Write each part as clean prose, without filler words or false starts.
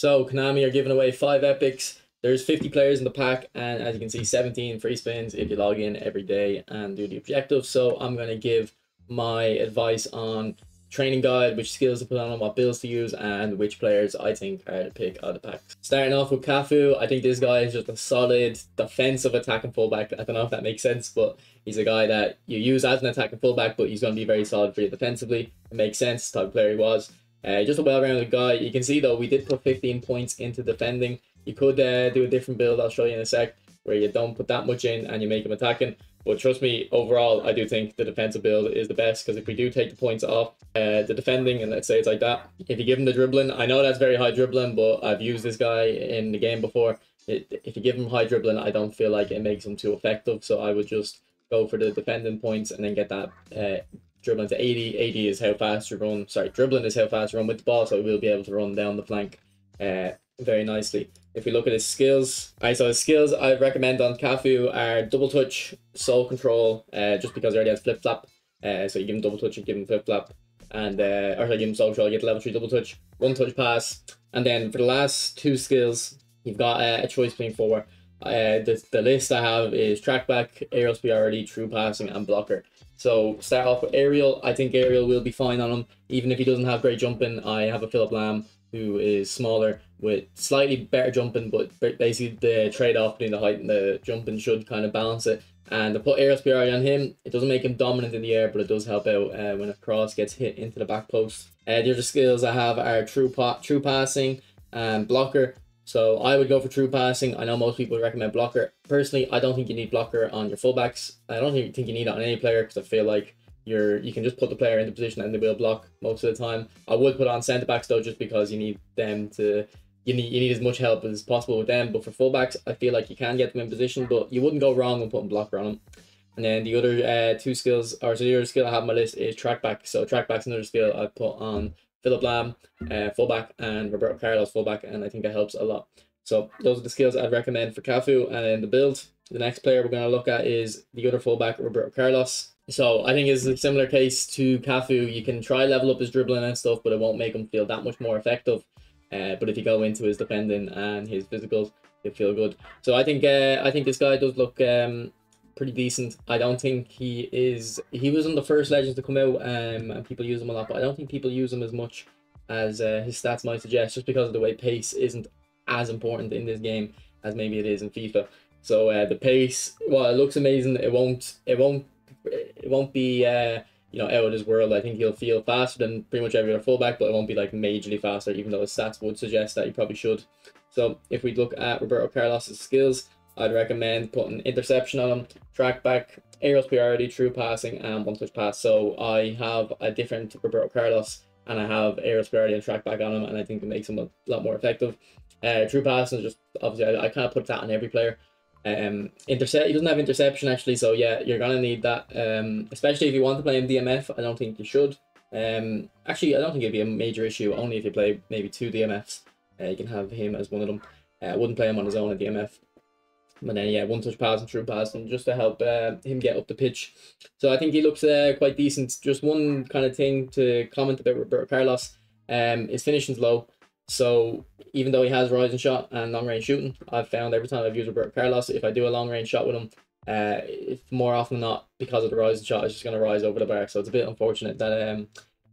So Konami are giving away 5 epics. There's 50 players in the pack, and as you can see, 17 free spins if you log in every day and do the objectives. So I'm going to give my advice on training guide, which skills to put on, what builds to use, and which players I think are to pick out of the packs. Starting off with Cafu, I think this guy is just a solid defensive attacking fullback. I don't know if that makes sense, but he's a guy that you use as an attacking fullback, but he's going to be very solid for you defensively. It makes sense, the type of player he was. Just a well-rounded guy. You can see though, we did put 15 points into defending. You could do a different build, I'll show you in a sec, where you don't put that much in and you make him attacking. But trust me, overall, I do think the defensive build is the best, because if we do take the points off the defending, and let's say it's like that, if you give him the dribbling, I know that's very high dribbling, but I've used this guy in the game before. If you give him high dribbling, I don't feel like it makes him too effective, so I would just go for the defending points and then get that dribbling to 80. 80 is how fast you run. Sorry, dribbling is how fast you run with the ball, so we'll be able to run down the flank very nicely. If we look at his skills, alright, so his skills I recommend on Cafu are double touch, soul control, just because he already has flip flap. So you give him double touch, you give him flip flap, and or sorry, give him soul control, you get level 3 double touch, one touch pass, and then for the last 2 skills, you've got a choice between 4. The list I have is trackback, aerial superiority, true passing, and blocker. So start off with aerial. I think aerial will be fine on him, even if he doesn't have great jumping. I have a Philip Lamb who is smaller with slightly better jumping, but basically the trade-off between the height and the jumping should kind of balance it. And to put aerial superiority on him, it doesn't make him dominant in the air, but it does help out when a cross gets hit into the back post. The other skills I have are true passing and blocker. So I would go for true passing. I know most people recommend blocker. Personally, I don't think you need blocker on your fullbacks. I don't think you need it on any player, because I feel like you can just put the player into position and they will block most of the time. I would put on centre backs though, just because you need them to you need as much help as possible with them. But for fullbacks, I feel like you can get them in position, but you wouldn't go wrong with putting blocker on them. And then the other 2 skills, or so the other skill I have on my list is trackback. So trackback's another skill I put on Philip Lamb, fullback, and Roberto Carlos, fullback, and I think that helps a lot. So those are the skills I'd recommend for Cafu. And then the build, the next player we're going to look at is the other fullback, Roberto Carlos. So I think it's a similar case to Cafu. You can try level up his dribbling and stuff, but it won't make him feel that much more effective. But if you go into his defending and his physicals, he'll feel good. So I think this guy does look pretty decent. I don't think he was on the first Legends to come out, and people use him a lot, but I don't think people use him as much as his stats might suggest, just because of the way pace isn't as important in this game as maybe it is in FIFA. So the pace, while it looks amazing, it won't be out of this world. I think he'll feel faster than pretty much every other fullback, but it won't be like majorly faster, even though his stats would suggest that he probably should. So if we look at Roberto Carlos's skills, I'd recommend putting interception on him, track back, aerial superiority, true passing, and one touch pass. So I have a different Roberto Carlos, and I have aerial superiority and track back on him, and I think it makes him a lot more effective. True passing is just, obviously, I kind of put that on every player. He doesn't have interception actually, so yeah, you're gonna need that, especially if you want to play in DMF. I don't think you should. Actually, I don't think it'd be a major issue, only if you play maybe 2 DMFs. You can have him as one of them. I wouldn't play him on his own in DMF. But then yeah, one touch pass and true pass, and just to help him get up the pitch. So I think he looks quite decent. Just one kind of thing to comment about Roberto Carlos, his finishing's low. So even though he has rising shot and long range shooting, I've found every time I've used Roberto Carlos, if I do a long range shot with him, if more often than not, because of the rising shot, it's just going to rise over the bar. So it's a bit unfortunate that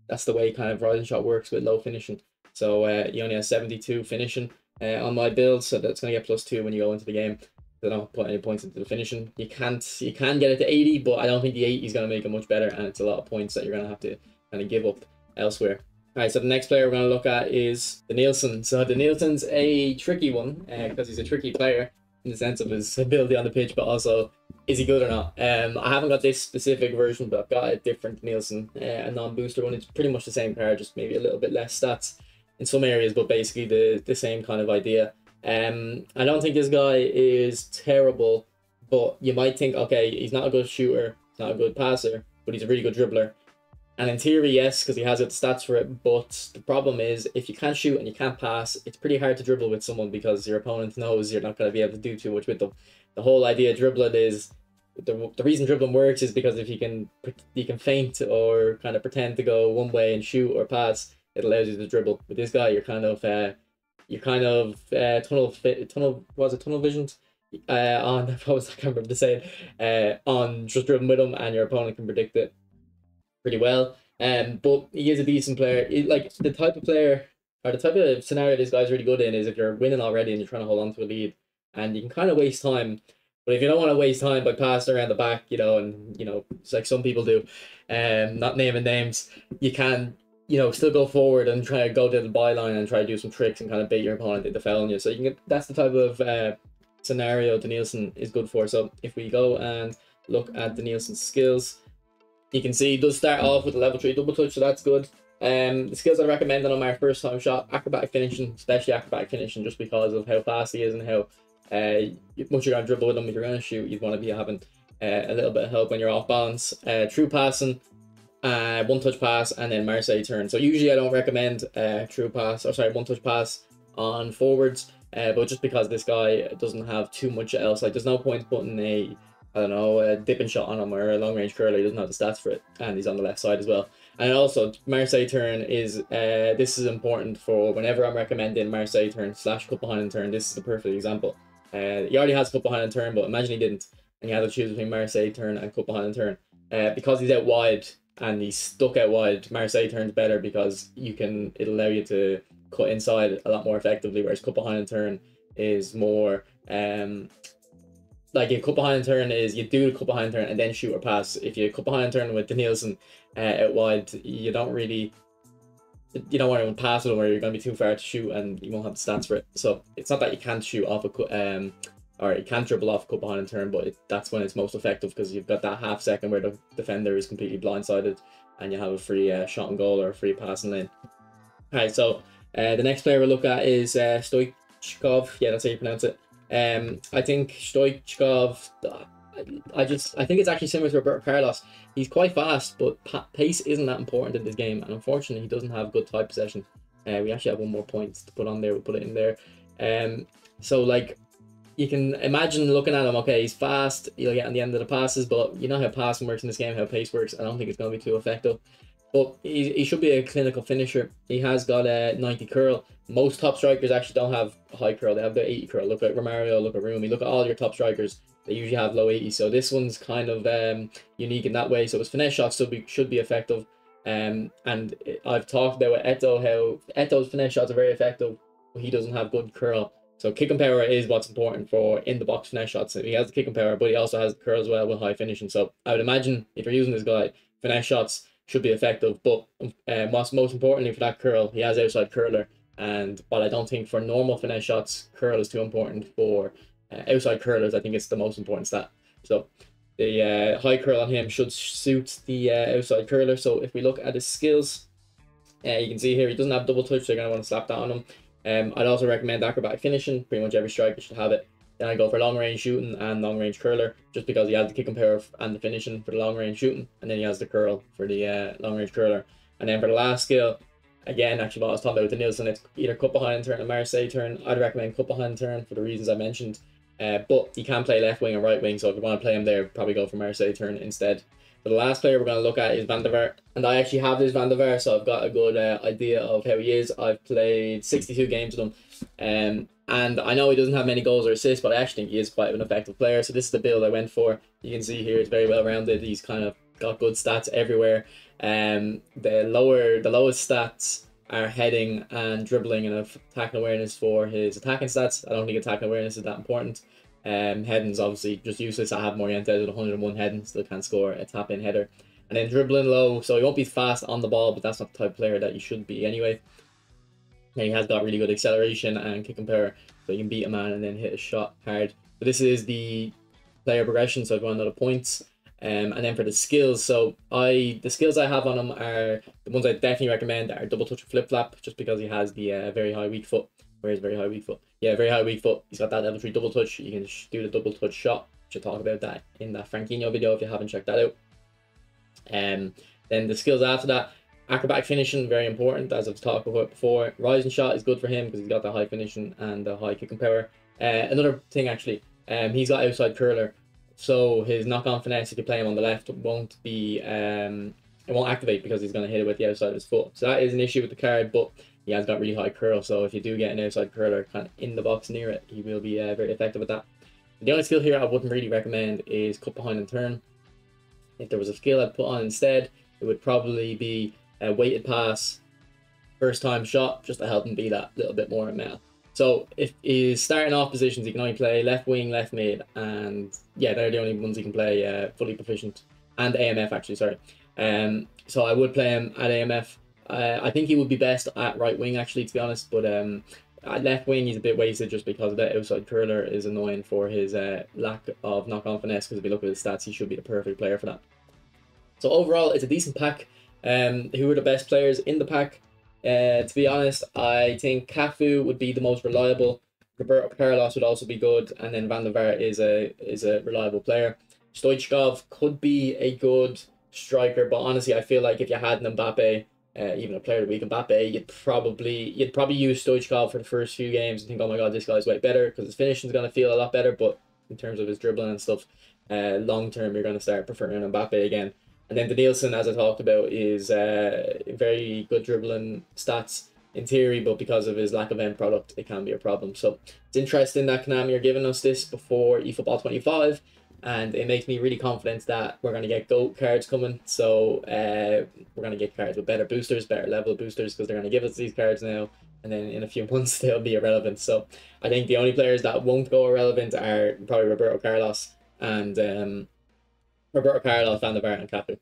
that's the way kind of rising shot works with low finishing. So he only has 72 finishing on my build, so that's going to get +2 when you go into the game. I don't put any points into the finishing. You can get it to 80, but I don't think the 80 is going to make it much better, and it's a lot of points that you're going to have to kind of give up elsewhere. Alright, so the next player we're going to look at is Denilson. So Denilson's a tricky one, because he's a tricky player in the sense of his ability on the pitch, but also, is he good or not? I haven't got this specific version, but I've got a different Denilson, a non-booster one. It's pretty much the same card, just maybe a little bit less stats in some areas, but basically the same kind of idea. I don't think this guy is terrible, but you might think, okay, he's not a good shooter, he's not a good passer, but he's a really good dribbler. And in theory, yes, because he has got the stats for it, but the problem is, if you can't shoot and you can't pass, it's pretty hard to dribble with someone, because your opponent knows you're not going to be able to do too much with them. The whole idea of dribbling is, the reason dribbling works is because if you can feint or kind of pretend to go one way and shoot or pass, it allows you to dribble. With this guy, you're kind of you're kind of tunnel visioned on I can't remember to say it, on just driven with him, and your opponent can predict it pretty well. But he is a decent player. Like the type of player or the type of scenario this guy's really good in is if you're winning already and you're trying to hold on to a lead, and you can kind of waste time. But if you don't want to waste time by passing around the back, and it's like some people do, not naming names, you can still go forward and try to go to the byline and try to do some tricks and kind of bait your opponent into fouling you. So you can that's the type of scenario Danielson is good for. So if we go and look at Danielson's skills, you can see he does start off with a level 3 double touch, so that's good. The skills I recommend on our first time shot: acrobatic finishing, especially acrobatic finishing, just because of how fast he is and how much you're going to dribble with him. If you're going to shoot, you'd want to be having a little bit of help when you're off balance. True passing, one touch pass, and then Marseille turn. So usually I don't recommend one touch pass on forwards, but just because this guy doesn't have too much else, like there's no point putting a dipping shot on him or a long range curler. He doesn't have the stats for it, and he's on the left side as well. And also Marseille turn is this is important for whenever I'm recommending Marseille turn / cut behind and turn. This is the perfect example. He already has cut behind and turn, but imagine he didn't, and you had to choose between Marseille turn and cut behind and turn. Because he's out wide and he's stuck out wide, Marseille turns better because it'll allow you to cut inside a lot more effectively, whereas cut behind and turn is more like a cut behind and turn is you do the cut behind turn and then shoot or pass. If you cut behind and turn with Danielson out wide, you don't want to pass with him, or you're going to be too far to shoot and you won't have the stats for it. So it's not that you can't shoot off a cut or you can't dribble off a cut behind and turn, but that's when it's most effective, because you've got that half second where the defender is completely blindsided and you have a free shot and goal or a free passing lane. Alright, so the next player we'll look at is Stoichkov. Yeah, that's how you pronounce it. I think Stoichkov, I think it's actually similar to Roberto Carlos. He's quite fast, but pace isn't that important in this game, and unfortunately he doesn't have good tight possession. We actually have one more point to put on there. We'll put it in there. So like you can imagine looking at him, okay, he's fast, he'll get on the end of the passes, but you know how passing works in this game, how pace works. I don't think it's going to be too effective. But he should be a clinical finisher. He has got a 90 curl. Most top strikers actually don't have a high curl. They have the 80 curl. Look at Romario, look at Rumi, look at all your top strikers. They usually have low 80. So this one's kind of unique in that way. So his finesse shots should be effective. And I've talked about with Eto'o how Eto'o's finesse shots are very effective, but he doesn't have good curl. So kick and power is what's important for in the box finesse shots. He has the kick and power, but he also has the curl as well with high finishing. So I would imagine if you're using this guy, finesse shots should be effective. But what's most importantly for that curl, he has outside curler. And while I don't think for normal finesse shots, curl is too important, for outside curlers, I think it's the most important stat. So the high curl on him should suit the outside curler. So if we look at his skills, you can see here he doesn't have double touch, so you're going to want to slap that on him. I'd also recommend acrobatic finishing. Pretty much every striker should have it. Then I go for long range shooting and long range curler, just because he has the kick and power and the finishing for the long range shooting, and then he has the curl for the long range curler. And then for the last skill, again, actually what I was talking about with Danielson, it's either cut behind turn or Marseille turn. I'd recommend cut behind turn for the reasons I mentioned. But you can play left wing and right wing, so if you want to play him there, probably go for Marseille turn instead. But the last player we're going to look at is Van der Vaart, and I actually have this Van der Vaart, so I've got a good idea of how he is. I've played 62 games with him, and I know he doesn't have many goals or assists, but I actually think he is quite an effective player. So this is the build I went for. You can see here it's very well rounded. He's kind of got good stats everywhere. The lowest stats are heading and dribbling and attacking awareness for his attacking stats. I don't think attacking awareness is that important. Heading's obviously just useless. I have Morientes with 101 heading, still can't score a tap in header. And then dribbling low, so he won't be fast on the ball, but that's not the type of player that you should be anyway. And he has got really good acceleration and kick and power, so you can beat a man and then hit a shot hard. So this is the player progression, so I've got another points. And then for the skills, so the skills I have on him are the ones I definitely recommend are double touch and flip flap, just because he has the very high weak foot. Where's very high weak foot? Yeah, very high weak foot. He's got that level 3 double touch. You can do the double touch shot. Should talk about that in that Franquinho video if you haven't checked that out. Then the skills after that, acrobatic finishing, very important, as I've talked about before. Rising shot is good for him because he's got the high finishing and the high kick and power. Another thing actually, he's got outside curler, so his knock-on finesse, if you play him on the left, won't be it won't activate because he's going to hit it with the outside of his foot. So that is an issue with the card, but he has got really high curl. So if you do get an outside curler kind of in the box near it, he will be very effective at that. The only skill here I wouldn't really recommend is cut behind and turn. If there was a skill I'd put on instead, it would probably be a weighted pass, first time shot, just to help him be that little bit more meta. So if he's starting off positions, he can only play left wing, left mid, and yeah, they're the only ones he can play fully proficient, and AMF actually, sorry. So I would play him at AMF. I think he would be best at right wing actually, to be honest, but at left wing he's a bit wasted just because the outside curler is annoying for his lack of knock-on finesse, because if you look at his stats, he should be the perfect player for that. So overall, it's a decent pack. Who are the best players in the pack? To be honest, I think Cafu would be the most reliable. Roberto Carlos would also be good, and then Van der Vaart is a reliable player. Stoichkov could be a good striker, but honestly, I feel like if you had an Mbappe, even a player of the week, Mbappe, you'd probably use Stoichkov for the first few games and think, oh my god, this guy's way better because his finishing is going to feel a lot better. But in terms of his dribbling and stuff, long term, you're going to start preferring Mbappe again. And then Danielson, as I talked about, is very good dribbling stats in theory, but because of his lack of end product, it can be a problem. So it's interesting that Konami are giving us this before eFootball 25, and it makes me really confident that we're going to get GOAT cards coming. So we're going to get cards with better boosters, better level boosters, because they're going to give us these cards now, and then in a few months they'll be irrelevant. So I think the only players that won't go irrelevant are probably Roberto Carlos, Van der Vaart, and Cafu.